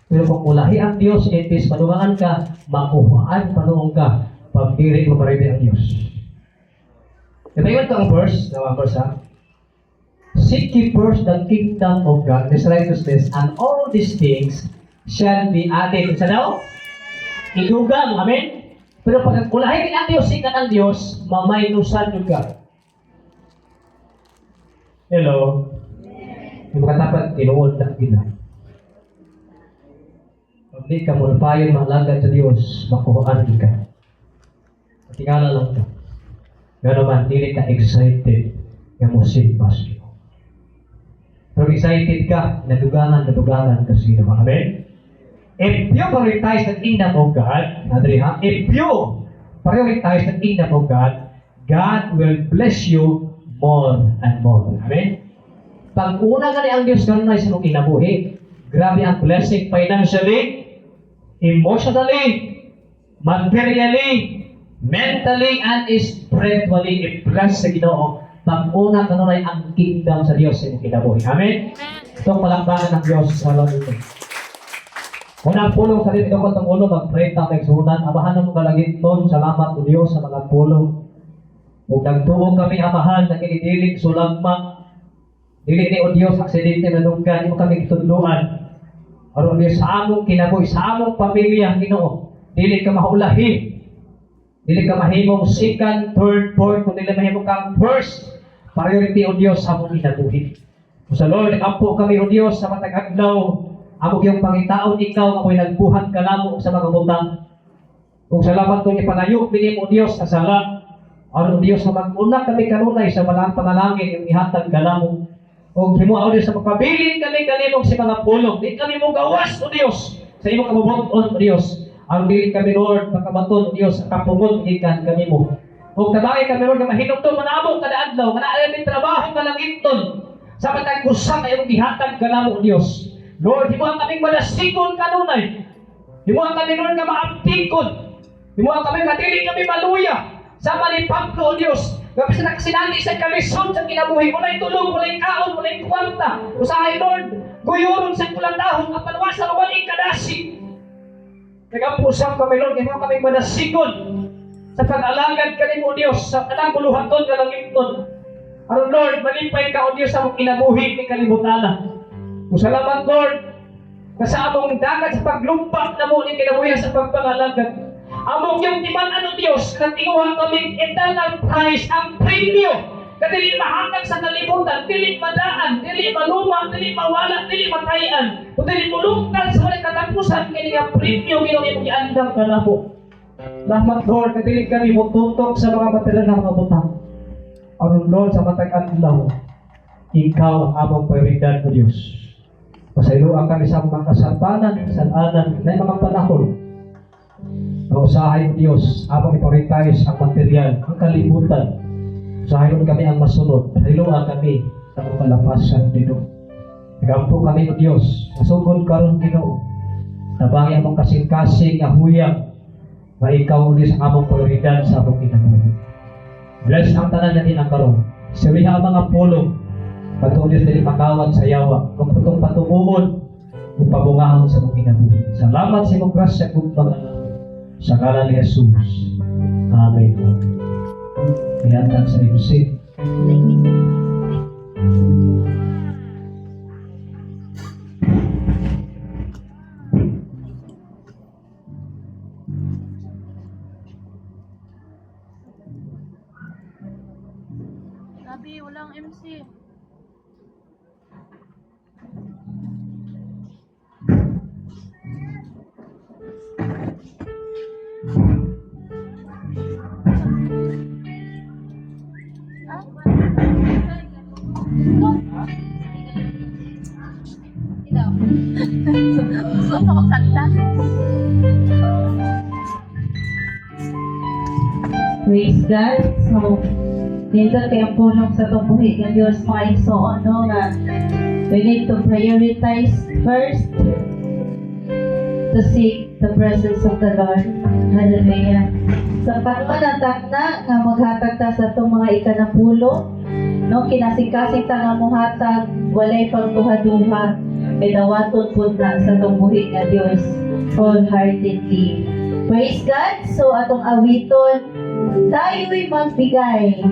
Pero kung ulahi ang Diyos, itis manumangan ka, makuhaan panuong ka, pagdiri mo marami ang Diyos. Diba yun ito ang verse? Nawa verse ha? Seek ye first the kingdom of God, His righteousness, and all these things shall be added. Sa daw? Ilugang, amen? Pero pag ulahin ang Diyos, sikat ang Diyos, mamaynusan yung God. Hello? Yung makatapat, tinuod na gina. Pag di ka mulapayon mahalagad sa Diyos, makuhaan ka. Tingala lang ka. Gano'n man, hindi ka excited na mo simpas nyo. Pero excited ka, nadugangan ka sa ginawa. Amen? If you prioritize the kingdom of God, if you prioritize the kingdom of God, God will bless you more and more. Amen? Pag una ka ang Diyos gano'n na sa mong kinabuhi, grabe ang blessing financially, emotionally, materially, mentally, and spiritually, i-bless sa Ginoo. Pag una ka nun ay ang kingdom sa Diyos sa kinabuhi. Amen? Itong palakpakan ng Diyos sa lahat ito. Una ang pulong sa dito ko itong ulo, mag-pray ta, magsunan. Abahan na mo kalagit doon. Salamat o Diyos sa mga pulong. Kung nagtuo kami amahan na kinidilig sulagma, dili ni o Diyos aksidente na nunggan, imo kami kitudluan. Aron Diyos sa among kinabuhi, sa among pamilya, Ginoo, dili ka maulahi. Dili ka mahimong second, third, fourth, kung dili mahimong kang first priority o Diyos sa among kinabuhi. Sa Lord, ampo kami o Diyos sa matag adlaw, among iyong pangitaon ikaw, ako'y nagbuhat ka namo sa mga butang. Kung salamat kong ipanayo, binim o Diyos sa sala. Ano Diyos na mag-una kami kanunay sa malang panalangin, yung ihatag ka namo. Kung himuaw Diyos sa pagpabilin kami kaninong si mga pulong, di kami mo gawas o Diyos sa iyong kabubuton o Diyos. Ang dili kami Lord, makabaton o Diyos, kapungon ikan kami mo. Kung tabay kami Lord, na mahinugtong manamo kada adlaw, manaalim trabaho ka lang iton. Sa matag kusang ay yung ihatag ka namo o Diyos. Lord, himuang kaming malasikon kanunay. Himuang kami Lord na maaptikon. Himuang kami kadili kami maluya. Sa malipag ko o Diyos. Kapag sa nakasinani sa kalisod sa kinabuhi, wala'y tulog, wala'y kaon, wala'y kwarta. Usahay Lord, guyorong sa kulang dahon, at panwasan wala'y kadasi. Nag-ampusang kami Lord, himuang kaming malasikon. Sa pag-alagad ka o Diyos, sa kanang buluhaton ka lang iton. Aron Lord, malimpay ka o Diyos sa mong kinabuhi ni kalibutana. Kung salamat Lord, sa among dagat sa paglumpak na mo ni kinabuhi sa pagpangalagad. Among yung timan o Diyos, natinguhan kaming eternal prize, ang premyo, na dili mahatag sa kalibutan, dili madaan, dili maluma, dili mawala, dili matayan, o dili mulungkal sa walang katapusan, kini nga premyo, ginong iandang ka na po. Salamat Lord, na dili kami mututok sa mga material ng mga butang. Aron Lord, sa matag adlaw, ikaw ang among prioridad o Diyos. Pasailuan kami sa mga kasabanan, kasalanan, na mga panahon. Usahay mo Diyos, among iprioritize ang material, ang kalibutan. Usahay mo kami ang masunod. Pasailuan kami sa mga kalapasan dito. Nagampo kami o Diyos, nasugod karon Ginoo. Nabangi among kasing-kasing, ahuyang, na ikaw ulit sa among prioridad sa among kinabuhi. Bless ang tanan natin ang karon. Siriha ang mga pulong. Patong Diyos dili makawat sa yawa. Kung patong patumuon, kung pabungahon sa mong kinabuhi. Salamat sa imong grasya kung pangalan. Sa ngalan ni Jesus. Amen. Ihatag sa Diyos. Sabi, walang MC. Gusto ko kanta. Praise God. So, dito kaya punong sa tubuhi ng Diyos mga igsoon, no, na we need to prioritize first to seek the presence of the Lord. Hallelujah. Sa pagmanatag na nga maghatag ta sa itong mga ikanapulo, no, kinasing-kasing ta nga muhatag, walay pagduha-duha, dawaton po na sa tubuhi ng Diyos wholeheartedly. Praise God. So, atong awiton, tayo'y magbigay.